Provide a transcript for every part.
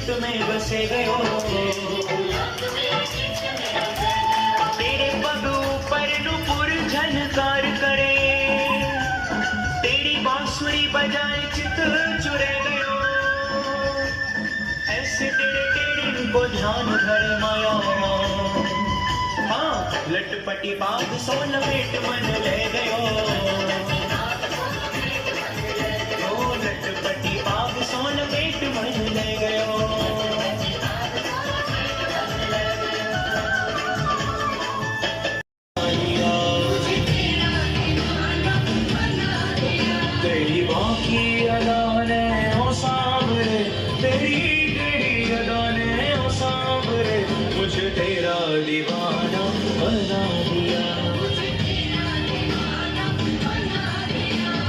चित्त में बसे गयो। तेरे पग ऊपर नुपुर झनकार करे, तेरी बांसुरी बजाए चित चुरे गयो। ऐसे तेरे टेढ़े को ध्यान धरे माया, हाँ लटपटी बाग सो लपेट मन ले गयो। ओ लटपटी बाग सो लपेट मन ले गयो। तेरी बाकी अदाने ओ सांवरे, तेरी तेरी अदाने ओ सांवरे, मुझे तेरा दीवाना बना दिया।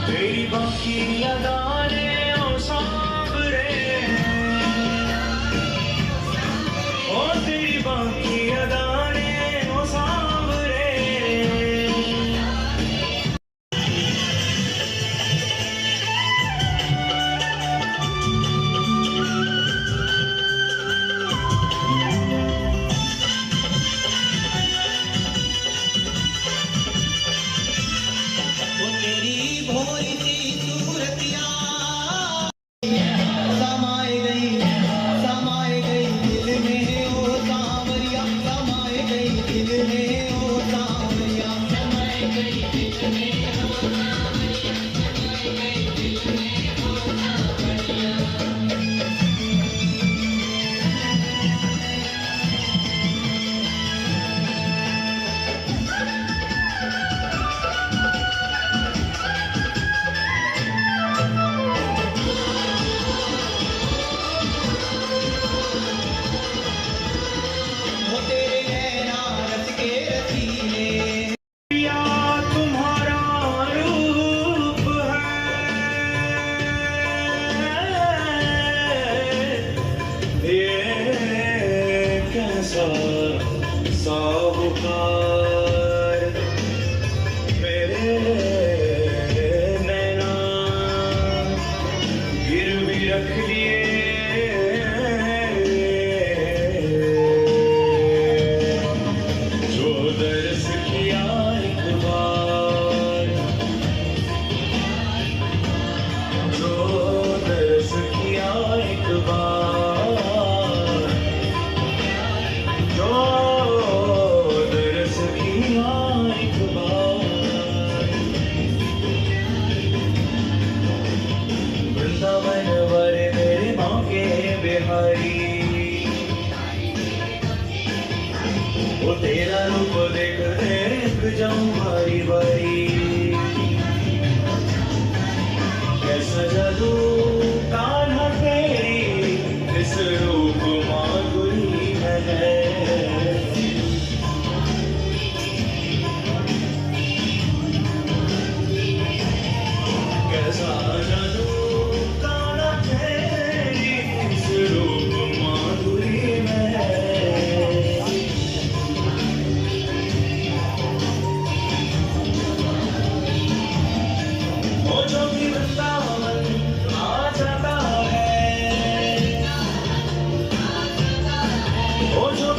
तेरी बाकी अदाने ओ सांवरे, ओ तेरी बाकी अदाने ओ सांवरे। भोरी सी सूरतिया समाए गई दिल में ओ सांवरिया, समाए गई दिल में ओ सांवरिया, समाए गई दिल में ओ सांवरिया, समाए गई दिल में ओ सांवरिया। तुम्हारा रूप है ये कैसा साहूकार, मेरे नैना गिरवी रख लिए। जो दर्श किया एक बार, जो दर्श किया एक बार, जो दर्श किया एक बार। वृंदावन वाले मेरे बांके बिहारी, वो तेरा रूप देख देख जाऊं बारी बारी। कैसा जादू कान्हा तेरी इस रूप माधुरी में है। कैसा जादू कान्हा तेरी इस रूप माधुरी में है। वो जो भी वृंदावन आ जाता है, वो जो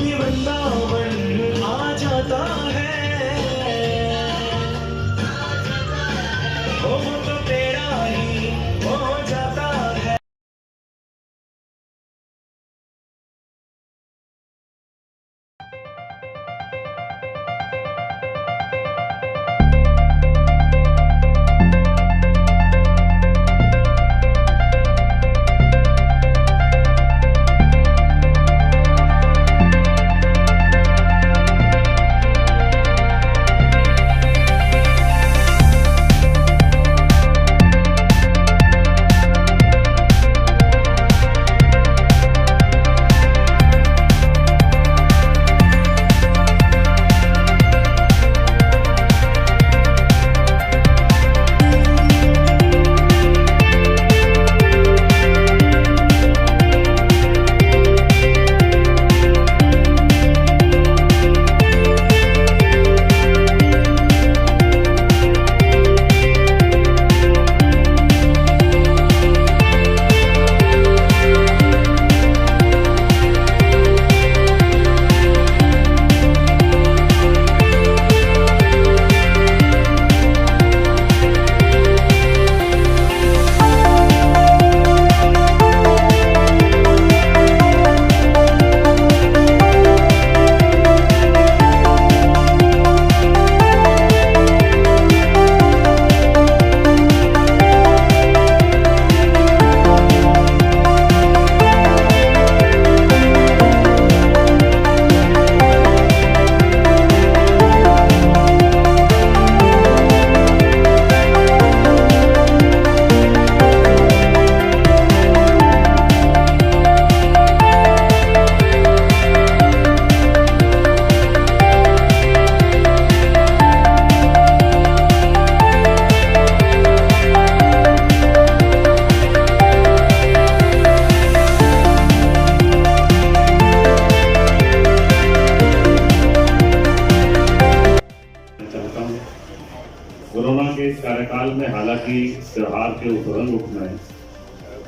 साल में हालांकि त्योहार के उस रंग में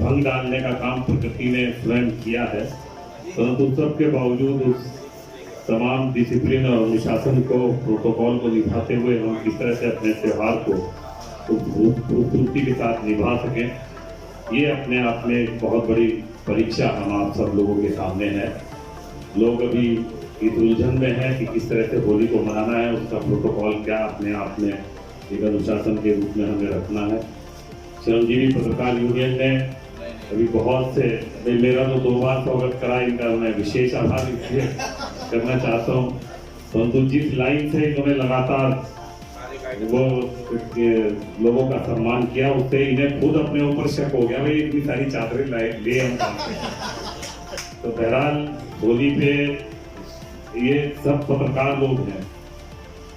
भंग डालने का काम प्रकृति ने स्वयं किया है, परंतु सबके बावजूद उस तमाम डिसिप्लिन और अनुशासन को, प्रोटोकॉल को निभाते हुए हम किस तरह से अपने त्योहार को खूबसूरती के साथ निभा सकें, ये अपने आप में एक बहुत बड़ी परीक्षा हम आप सब लोगों के सामने है। लोग अभी इस उलझन में है कि किस तरह से होली को मनाना है, उसका प्रोटोकॉल क्या अपने आप में एक अनुशासन के रूप में हमें रखना है। श्रमजीवी पत्रकार यूनियन ने अभी बहुत से, मेरा तो 2 बार स्वागत करा, इनका मैं विशेष आभार इसलिए करना चाहता हूँ, परंतु जिस लाइन से इन्होंने लगातार वो लोगों का सम्मान किया, उससे इन्हें खुद अपने ऊपर शक हो गया, भाई इतनी सारी चादरें ले हम। तो बहरहाल होली पे ये सब पत्रकार लोग हैं,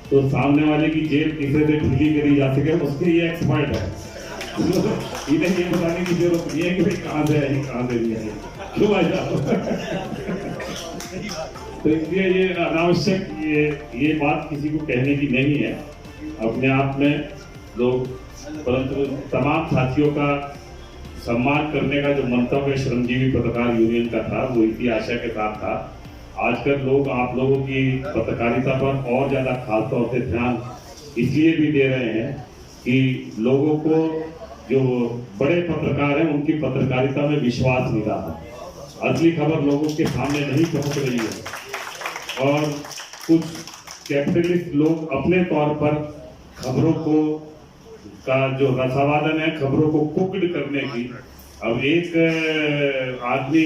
तो सामने वाले की जेब किसे से ढीली करी जा सके उसके ये एक्सपर्ट है। इन्हें ये बताने की जरूरत नहीं है कि भाई कहाँ से है, कहाँ से नहीं है, क्यों आया। तो इसलिए ये अनावश्यक ये बात किसी को कहने की नहीं है अपने आप में लोग, परंतु तमाम साथियों का सम्मान करने का जो मंतव्य श्रमजीवी पत्रकार यूनियन का था वो इसी आशा के साथ था। आजकल लोग आप लोगों की पत्रकारिता पर और ज्यादा खास तौर से ध्यान इसलिए भी दे रहे हैं कि लोगों को, जो बड़े पत्रकार हैं, उनकी पत्रकारिता में विश्वास नहीं रहा, असली खबर लोगों के सामने नहीं पहुंच रही है, और कुछ कैपिटलिस्ट लोग अपने तौर पर खबरों को का जो रसावादन है, खबरों को कुकड करने की। अब एक आदमी,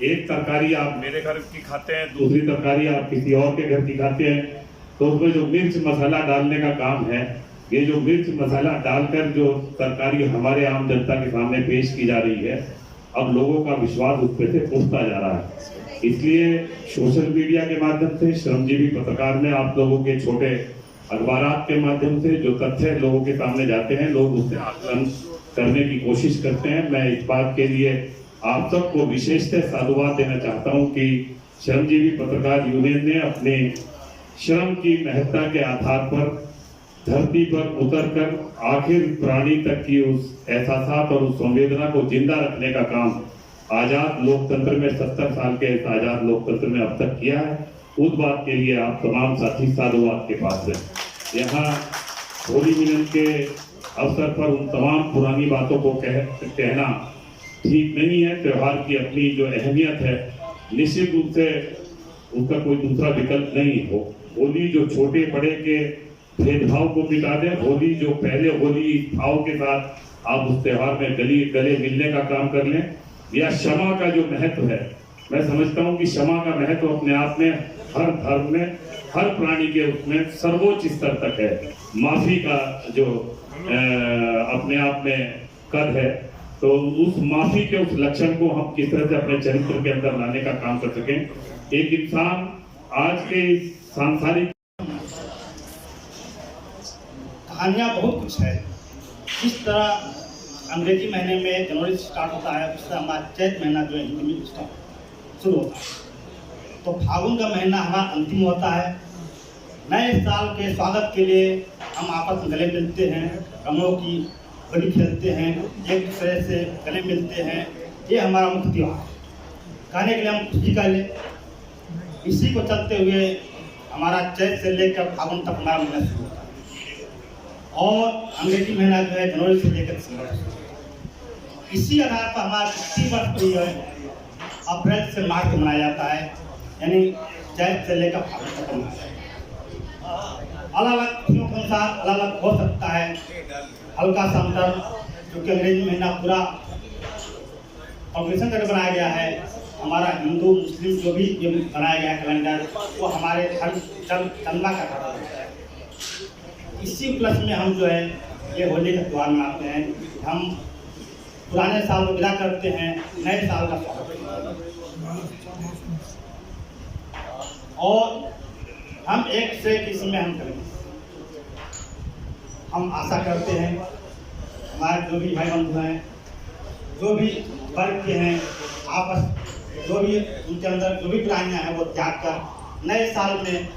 एक तरकारी आप मेरे घर की खाते हैं, दूसरी तरकारी आप किसी और के घर की खाते हैं, तो उसमें जो मिर्च मसाला डालने का काम है, ये जो मिर्च मसाला डालकर जो तरकारी हमारे आम जनता के सामने पेश की जा रही है, अब लोगों का विश्वास उस पर से उठता जा रहा है। इसलिए सोशल मीडिया के माध्यम से श्रमजीवी पत्रकार ने आप लोगों के छोटे अखबारात के माध्यम से जो तथ्य लोगों के सामने जाते हैं, लोग उससे आकलन करने की कोशिश करते हैं। मैं इस बात के लिए आप सबको विशेषतः साधुवाद देना चाहता हूं कि श्रमजीवी पत्रकार यूनियन ने अपने श्रम की महत्ता के आधार पर धरती पर उतरकर आखिर प्राणी तक की उस एहसास और उस संवेदना को जिंदा रखने का काम आजाद लोकतंत्र में 70 साल के इस आजाद लोकतंत्र में अब तक किया है। उस बात के लिए आप तमाम साथी साधुवाद के पास हैं। यहाँ होली मिलन के अवसर पर उन तमाम पुरानी बातों को कहना ठीक नहीं है। त्योहार की अपनी जो अहमियत है, निश्चित रूप से उसका कोई दूसरा विकल्प नहीं हो। होली जो छोटे बड़े के भेदभाव को मिटा दे, होली जो पहले होली भाव के साथ आप उस त्योहार में गले मिलने का काम कर लें, या क्षमा का जो महत्व है, मैं समझता हूँ कि क्षमा का महत्व अपने आप में हर धर्म में, हर प्राणी के उसमें सर्वोच्च स्तर तक है। माफी का जो अपने आप में कद है, तो उस माफी के उस लक्षण को हम किस तरह से अपने चरित्र के अंदर लाने का काम कर सकें। एक इंसान आज के सांसारिक कहानियाँ बहुत कुछ है। इस तरह अंग्रेजी महीने में जनवरी से स्टार्ट होता है, उस तरह हमारा चैत महीना जो है हिंदी में शुरू होता है। तो फागुन का महीना हमारा अंतिम होता है। नए साल के स्वागत के लिए हम आपस में गले मिलते हैं, रंगों की होली खेलते हैं, एक दूसरे से गले मिलते हैं। ये हमारा मुख्य त्योहार है। कहने के लिए हम खुशी का ले, इसी को चलते हुए हमारा चैत से लेकर फागुन तक हमारा महीना शुरू होता है, और अंग्रेजी महीना जो है जनवरी से लेकर दिसंबर। इसी आधार पर हमारा 30 वर्ष जो है अप्रैल से मार्च मनाया जाता है, यानी चैत से लेकर फागुन तक मनाया जाता है। अलग अलग खुशियों के अनुसार अलग अलग हो सकता है। हल्का सा अंतर, क्योंकि अंग्रेजी महीना पूरा कॉम्बिनेशन करके बनाया गया है। हमारा हिंदू मुस्लिम जो भी बनाया गया कैलेंडर, वो हमारे चंदा का खाता है। इसी उपलक्ष्य में हम जो है ये होली का त्यौहार मनाते हैं। हम पुराने साल को विदा करते हैं, नए साल का स्वागत करते हैं, और हम एक से इसमें हम करेंगे। हम आशा करते हैं हमारे जो भी भाई बंधु हैं, जो भी वर्ग के हैं, आपस जो भी उनके अंदर जो भी बुराइयाँ हैं वो त्याग कर नए साल में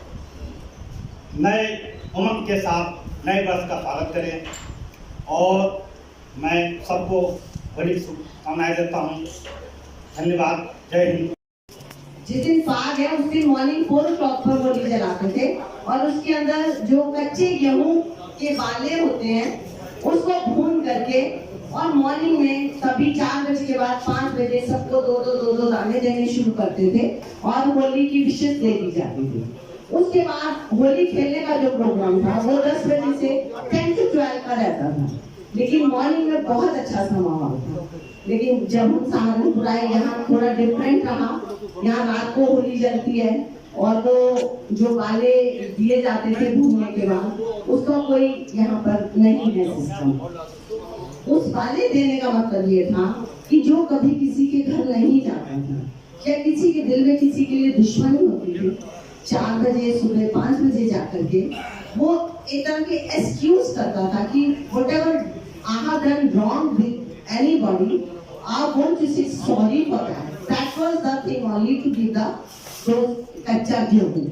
नए उमंग के साथ नए वर्ष का स्वागत करें। और मैं सबको बड़ी शुभकामनाएं देता हूँ। धन्यवाद। जय हिंद। जिस दिन फाग है उस दिन मॉर्निंग 4 o'clock पर होली जलाते थे और उसके अंदर जो कच्चे गेहूं के बाले होते हैं उसको भून करके और मॉर्निंग में सभी 4 बजे के बाद 5 बजे सबको दो दाने देने शुरू करते थे और होली की विशेष दे दी जाती थी। उसके बाद होली खेलने का जो प्रोग्राम था वो 10 बजे से 10 to 12 का रहता था, लेकिन मॉर्निंग में बहुत अच्छा सा माहौल था। लेकिन जब हम सहारनपुर आए यहाँ थोड़ा डिफरेंट रहा। यहाँ रात को होली जलती है और वो जो बाले दिए जाते थे भूनने के बाद उसका कोई यहाँ पर नहीं है सिस्टम। उस बाले देने का मतलब ये था कि जो कभी किसी के घर नहीं जाता था या किसी के दिल में किसी के लिए दुश्मनी होती थी, 4 बजे सुबह 5 बजे जाकर के वो एक तरह के एक्सक्यूज करता था कि whatever I have done wrong with anybody, I want to say sorry for that. That was the thing only to give those कच्चा गेहूं।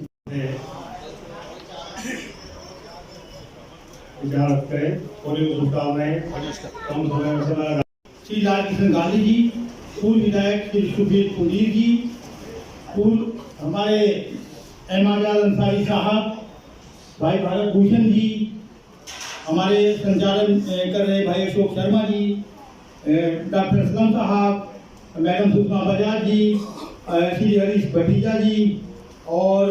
श्री लाल कृष्ण गांधी जी, पूर्व विधायक श्री सुखबीर कुंडीर जी, पूर्व हमारे एमाजाल अंसारी साहब, भाई भारत भूषण जी, हमारे संचालन कर रहे भाई अशोक शर्मा जी, डॉक्टर असलम साहब, मैडम सुषमा बजाज जी, श्री हरीश भतीजा जी और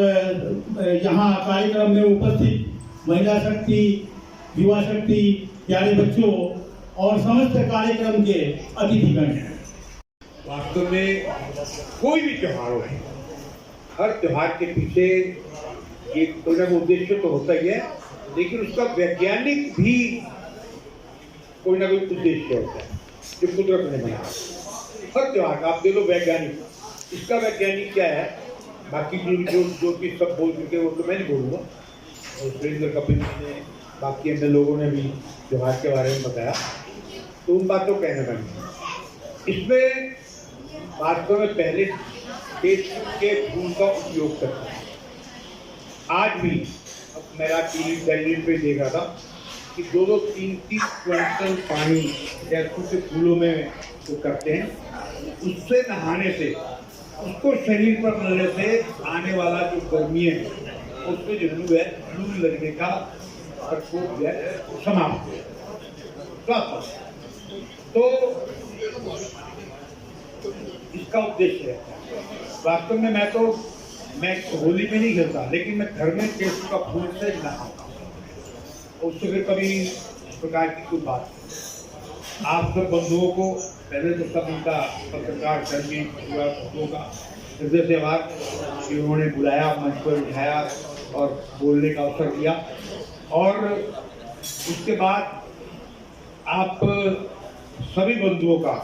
यहाँ कार्यक्रम में उपस्थित महिला शक्ति, युवा शक्ति, प्यारे बच्चों और समस्त कार्यक्रम के अतिथिगण। वास्तव में कोई भी त्योहार हो, हर त्योहार के पीछे ये कोई ना कोई उद्देश्य तो होता ही है, लेकिन उसका वैज्ञानिक भी कोई ना कोई उद्देश्य होता है जो कुदरत ने बनाया। हर त्योहार का आप दे लो वैज्ञानिक, इसका वैज्ञानिक क्या है, बाकी जो भी सब बोल चुके वो तो मैं नहीं बोलूँगा, और सुरेंद्र कपिल ने बाकी अन्य लोगों ने भी त्योहार के बारे में बताया, तो उन बातों को कहने लगे। इसमें वास्तव में पहले केसर के फूल का उपयोग करते हैं। आज भी अब मेरा टेलीविजन पे देख रहा था कि 2-3 क्विंटल पानी केसर के फूलों में तो करते हैं, उससे नहाने से, उसको शरीर पर मलने से आने वाला जो गर्मी है उसमें जो लू है, लू लगने का प्रकोप जो है समाप्त हो। तो इसका उद्देश्य है। वास्तव में मैं होली में नहीं खेलता, लेकिन मैं घर में केसर का फूल से नहाता हूँ, उससे फिर कभी इस प्रकार की कोई बात नहीं। आप सब बंधुओं को पहले तो सब उनका पत्रकार कर्मी बंधुओं का हृदय से आभार कि उन्होंने बुलाया, मंच पर उठाया और बोलने का अवसर दिया। और उसके बाद आप सभी बंधुओं का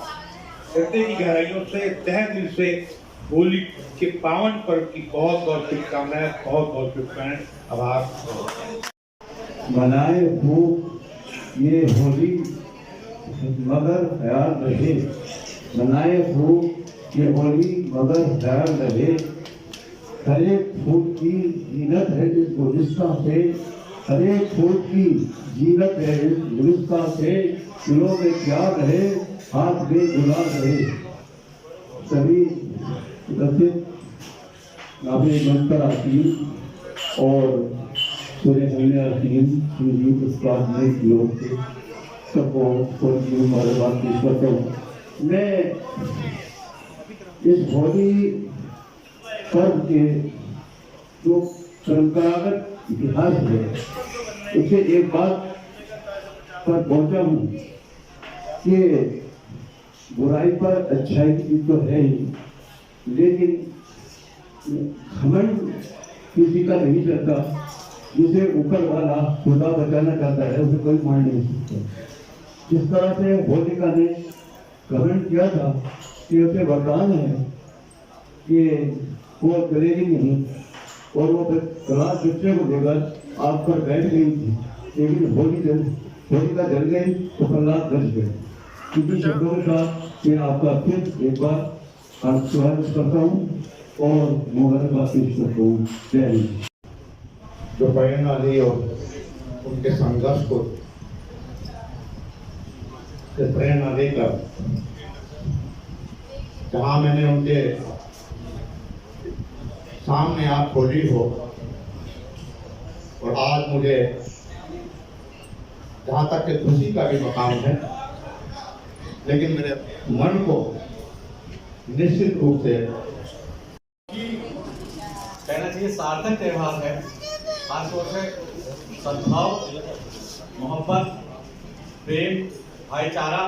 हृदय की गहराइयों से, तहे दिल से होली के पावन पर्व की बहुत बहुत शुभकामनाएं, बहुत बहुत शुभकामनाएं। आभार। मनाए हो ये होली मगर ख्याल रहे, मनाए हो ये होली मगर ख्याल रहे। हर एक फूल की जीनत है इस गुलिस्तां से, हर एक फूल की जीनत है इस गुलिस्तां से। दिलों में प्यार रहे, हाथ में गुलाब रहे। सभी उपस्थित नाबे मंत्र आसीन और पूरे हमने आसीन संगीत उत्पाद में लोग थे, सबको मुबारकबाद पेश करता हूँ। मैं इस होली पर्व के जो परंपरागत इतिहास है उससे एक बात पर पहुंचा हूँ कि बुराई पर अच्छाई की तो है ही, लेकिन घमंड किसी का नहीं चलता। जिसे ऊपर वाला खुदा बचाना चाहता है उसे कोई मार नहीं सकता। जिस तरह से होलिका ने घमंड किया था कि उसे वरदान है कि वो जलेगी नहीं, और वो कलाश बच्चे को देकर आग पर बैठ गई थी, लेकिन होलिका जल गई तो प्रहलाद बच गए। किसी शब्दों के साथ मैं आपका फिर एक बार स्वागत करता हूँ और मुबारकबाद पेश करता हूँ। जय हिंद। जो प्रेरणा दी और उनके संघर्ष को से प्रेरणा लेकर जहाँ मैंने उनके सामने आप खोली हो, और आज मुझे जहाँ तक कि खुशी का भी मकाम है, लेकिन मेरे मन को निश्चित रूप से कहना चाहिए सार्थक त्यौहार है। खासतौर से सद्भाव, मोहब्बत, प्रेम, भाईचारा,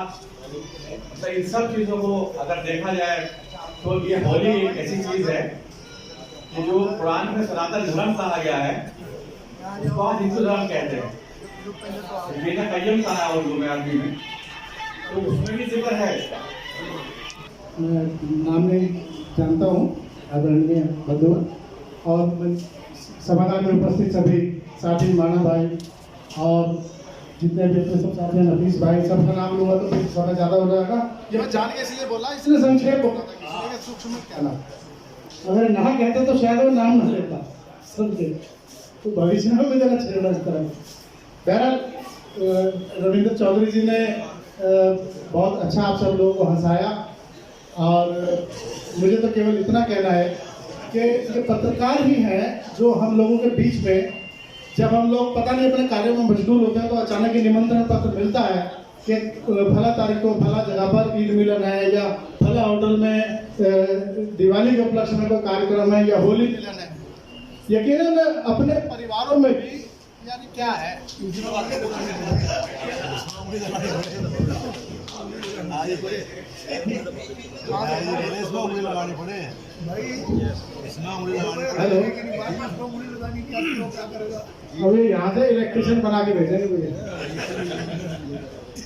मतलब इन सब चीज़ों को अगर देखा जाए तो ये होली एक ऐसी चीज़ है कि जो पुराण में सनातन धर्म कहा गया है उसको आज हिंदू धर्म कहते हैं। बेटा कय्यम कहा है उर्दू में, अरबी में, तो उसमें भी जिक्र है इसका। नाम नहीं जानता हूँ आदरणीय बंधुओं और सभागार में उपस्थित सभी साथी, माना भाई और जितने भी अपने सब साथी हैं, नफीस भाई, सबका नाम लूँगा तो फिर थोड़ा ज़्यादा हो जाएगा। ये मैं जान के इसलिए बोला, इसलिए संक्षेप बोला था, किसी ने सूक्ष्म मत कहना। अगर ना कहते तो शायद वो नाम ना लेता, समझे, तो भविष्य में भी जरा छेड़ा इस तरह। बहरहाल रविंद्र चौधरी जी ने बहुत अच्छा आप सब लोगों को हंसाया, और मुझे तो केवल इतना कहना है कि ये पत्रकार ही हैं जो हम लोगों के बीच में, जब हम लोग पता नहीं अपने कार्यों में मशगूल होते हैं तो अचानक ही निमंत्रण पत्र मिलता है कि भला तारीख को भला जगह पर ईद मिलन है, या भला होटल में दिवाली के उपलक्ष्य में कोई कार्यक्रम है, या होली मिलन है। यकीनन अपने परिवारों में भी यानी क्या है, हेलो, अभी यहाँ से इलेक्ट्रिशियन बना के भेजेंगे मुझे,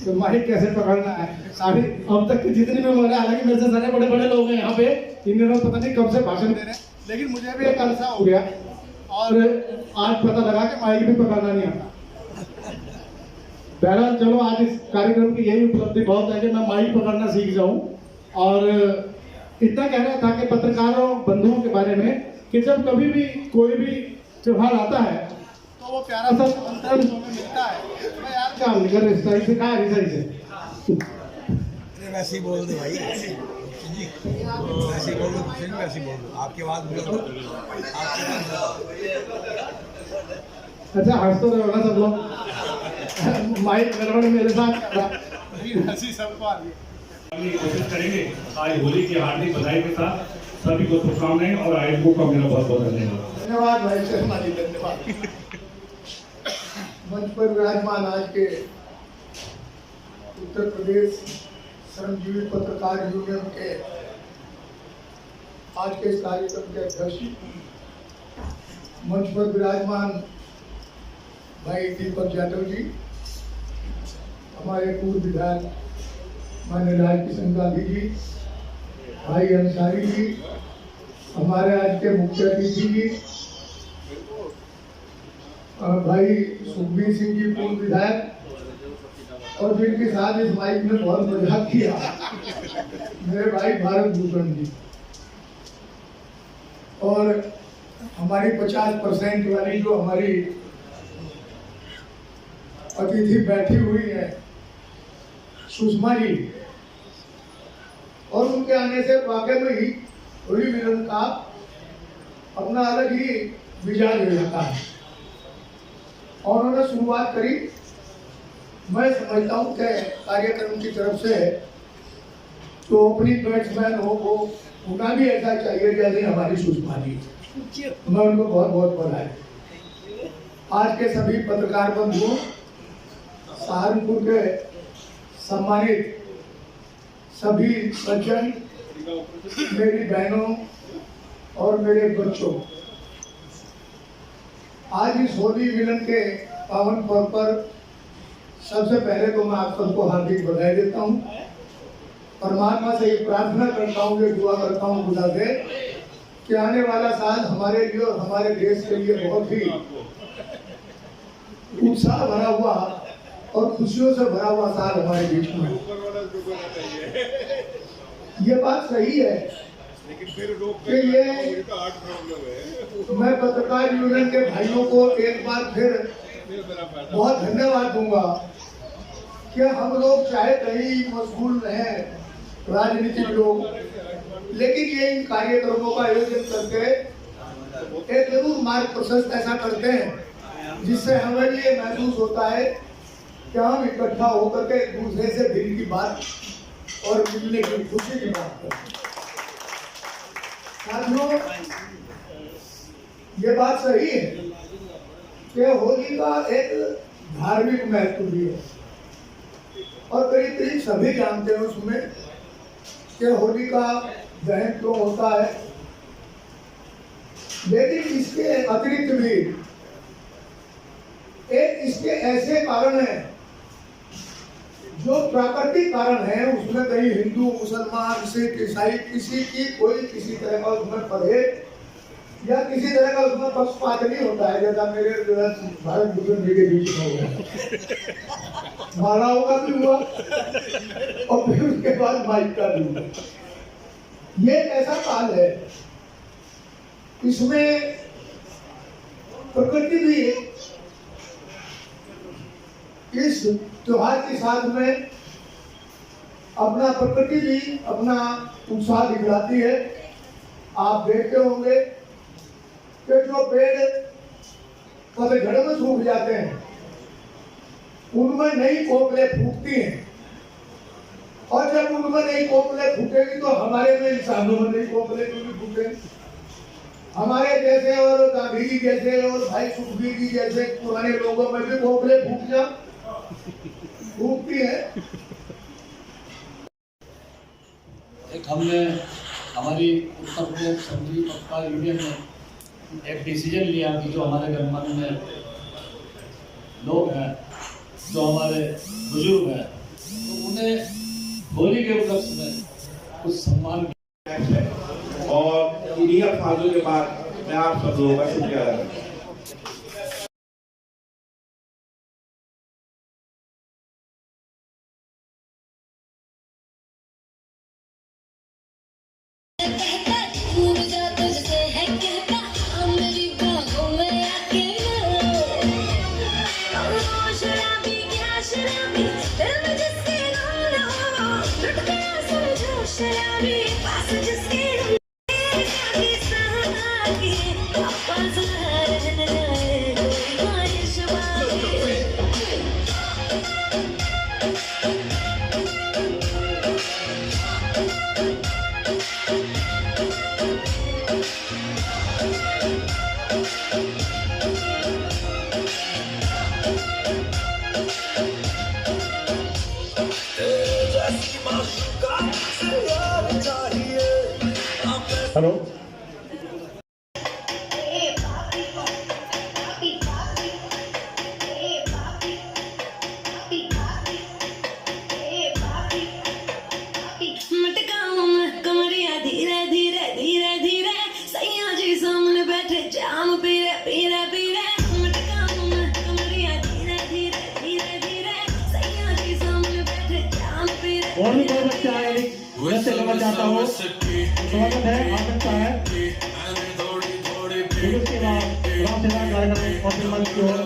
तो माइक कैसे पकड़ना है सारी। अब तक की जितनी भी बोले, हालांकि मेरे से सारे बड़े बड़े लोग हैं यहाँ पे, इन दिनों पता नहीं कब से भाषण दे रहे हैं, लेकिन मुझे भी एक अरसा हो गया और आज पता लगा कि माइक भी पकड़ना नहीं आता। बहरहाल चलो, आज इस कार्यक्रम की यही उपलब्धि बहुत है कि मैं माइक पकड़ना सीख जाऊं। और इतना कह रहा था कि पत्रकारों बंधुओं के बारे में कि जब कभी भी कोई भी त्योहार आता है तो वो प्यारा सा निमंत्रण हमें मिलता है, मैं यार क्या निकल इस तरह से, कहा सही से वैसे ही बोल दे भाई, वैसे ही बोल दो, वैसे ही बोल दो, आपके बाद अच्छा हंस तो रहे हो ना सब लोग, माइक गड़बड़ मेरे साथ हंसी सबको आ रही है। कोशिश करेंगे आज होली की हार्दिक बधाई के साथ सभी को शुभकामनाएं, और आयोजकों का मेरा बहुत बहुत धन्यवाद। धन्यवाद भाई शर्मा जी, धन्यवाद। मंच पर विराजमान आज के उत्तर प्रदेश श्रमजीवी पत्रकार यूनियन के आज के इस कार्यक्रम के अध्यक्ष, मंच पर विराजमान भाई दीपक यादव जी, हमारे पूर्व विधायक माननीय राजकिशन गांधी जी, भाई अंसारी जी, हमारे आज के मुख्य अतिथि जी भाई सुखबीर सिंह जी, पूर्व विधायक, और जिनके साथ इस माइक में बहुत मजाक किया मेरे भाई भारत भूषण जी, और हमारी 50% वाली जो हमारी अतिथि बैठी हुई है सुषमा जी, और उनके आने से वाकई में ही होली मिलन का अपना अलग ही मिजाज रहता है। और उन्होंने शुरुआत करी, मैं समझता हूँ कि कार्यक्रम की तरफ से तो ओपनिंग बैट्समैन हो वो उनका भी ऐसा चाहिए जैसे हमारी सुषमा जी, मैं उनको बहुत बहुत बधाई। आज के सभी पत्रकार बंधुओं, सहारनपुर के सम्मानित सभी सज्जन, मेरी बहनों और मेरे बच्चों, आज इस होली मिलन के पावन पर्व पर सबसे पहले तो मैं आप सबको हार्दिक बधाई देता हूँ। परमात्मा से ये प्रार्थना करता हूँ, ये दुआ करता हूँ खुदा से कि आने वाला साल हमारे लिए और हमारे देश के लिए बहुत ही उत्साह भरा हुआ और खुशियों से भरा हुआ साल हमारे बीच में। ये बात सही है कि ये मैं पत्रकार यूनियन के भाइयों को एक बार फिर बहुत धन्यवाद दूंगा कि हम लोग चाहे कहीं मशगूल रहें राजनीतिक लोग, लेकिन ये इन कार्यक्रमों का आयोजन करके एक जरूर मार्ग प्रशस्त ऐसा करते हैं जिससे हमें ये महसूस होता है कि हम इकट्ठा होकर के एक दूसरे से दिल की बात और मिलने की खुशी की बात करते हैं। साथियों, ये बात सही है कि होली का एक धार्मिक महत्व भी है और करीब करीब सभी जानते हैं उसमें कि होली का दहन क्यों होता है, लेकिन इसके अतिरिक्त भी एक इसके ऐसे कारण हैं जो प्राकृतिक कारण है। उसमें कहीं हिंदू मुसलमान सिख ईसाई किसी की कोई किसी तरह का उसमें परहेज या किसी तरह का उसमें पक्षपात नहीं होता है, जैसा मेरे भारत भूषण जी के बीच में हो गया। मालाओं का भी हुआ और फिर उसके बाद माइक का भी हुआ। ये ऐसा काल है, इसमें प्रकृति भी इस त्योहार के साथ में अपना प्रकृति भी अपना उत्साह दिखलाती है। आप देखते होंगे कि जो पेड़ पतझड़ में सूख जाते हैं उनमें नई कोपलें फूटती हैं, और जब उनमें नई कोपलें फूटेगी तो हमारे में इंसानों में नई कोपलें भी फूटेंगी। हमारे जैसे और गांधी जी जैसे और भाई सुखबीर जी जैसे पुराने लोगों में भी कोपलें फूटती है। एक हमने हमारी उत्तर प्रदेश सब्जी पत्रकार यूनियन ने एक डिसीजन लिया कि जो हमारे गठबंधन में लोग हैं, जो हमारे बुजुर्ग हैं, तो उन्हें होली के उपलक्ष्य में कुछ सम्मान और इन्हीं अल्फाजों के बाद मैं आप सब लोगों का शुक्रिया अदा करता हूं। हेलो, कमरिया धीरे धीरे धीरे धीरे सैया जी सामने बैठे जाम पीरे पीरे पीरे कमरिया धीरे धीरे धीरे धीरे सैया जी सामने बैठे जाम पीरे। और भी कोई बच्चा है जैसे लेना चाहता हो स्वागत है, आ सकता है। फिर उसके बाद राम सेवा कार्यक्रम और फिर मंच की ओर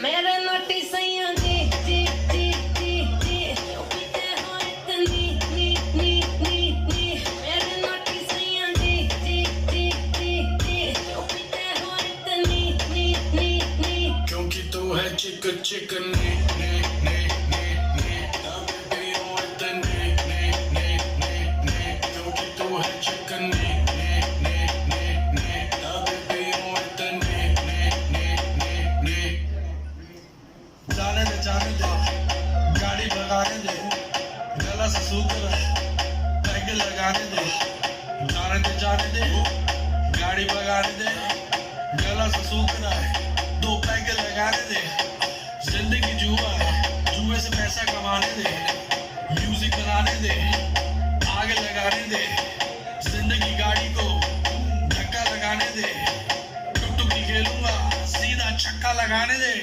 मेरे नोटी सैया जी जी जी जी जी पीते हो इतनी नी नी नी नी मेरे नोटी सैया जी जी जी जी जी पीते हो इतनी नी नी नी क्योंकि तू है चिक चिक नी नी नी नी नी तब भी हो इतनी नी नी नी नी क्योंकि तू है चिक नी नी नी नी नी तब भी हो इतनी नी नी नी नी जाने दे गाड़ी भगाने दे गला से सूख रहा है पैग लगाने दे जाने दे गाड़ी भगाने दे गला से सूख रहा है 2 पैग लगाने दे जिंदगी जुआ है जुए से पैसा कमाने दे म्यूजिक बनाने दे आग लगाने दे जिंदगी गाड़ी को धक्का लगाने दे टुक टुक खेलूंगा सीधा छक्का लगाने दे।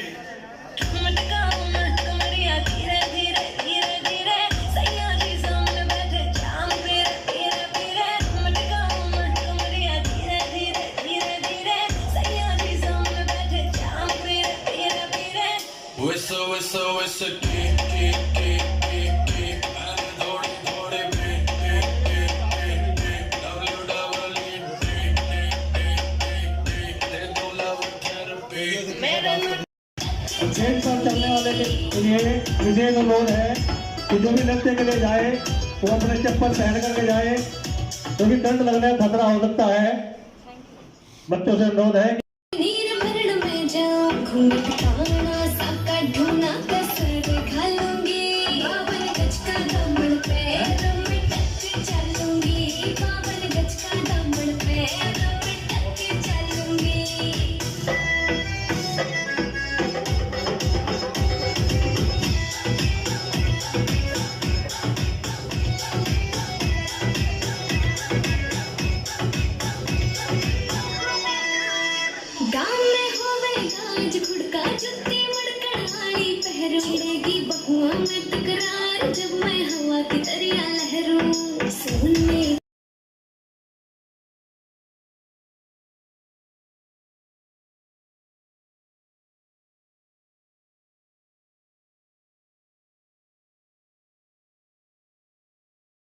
कमरिया धीरे धीरे धीरे धीरे सैया जी सामने बैठे जाम पीरे पीरे पीरे कमरिया धीरे धीरे धीरे धीरे सैया जी सामने बैठे जाम पीरे जेंट्स और चलने वाले के लिए विशेष अनुरोध है कि जो भी नृत्य के लिए जाए वो अपने चप्पल पहन करके जाए, क्योंकि दंड लगने का खतरा हो सकता है। बच्चों से अनुरोध है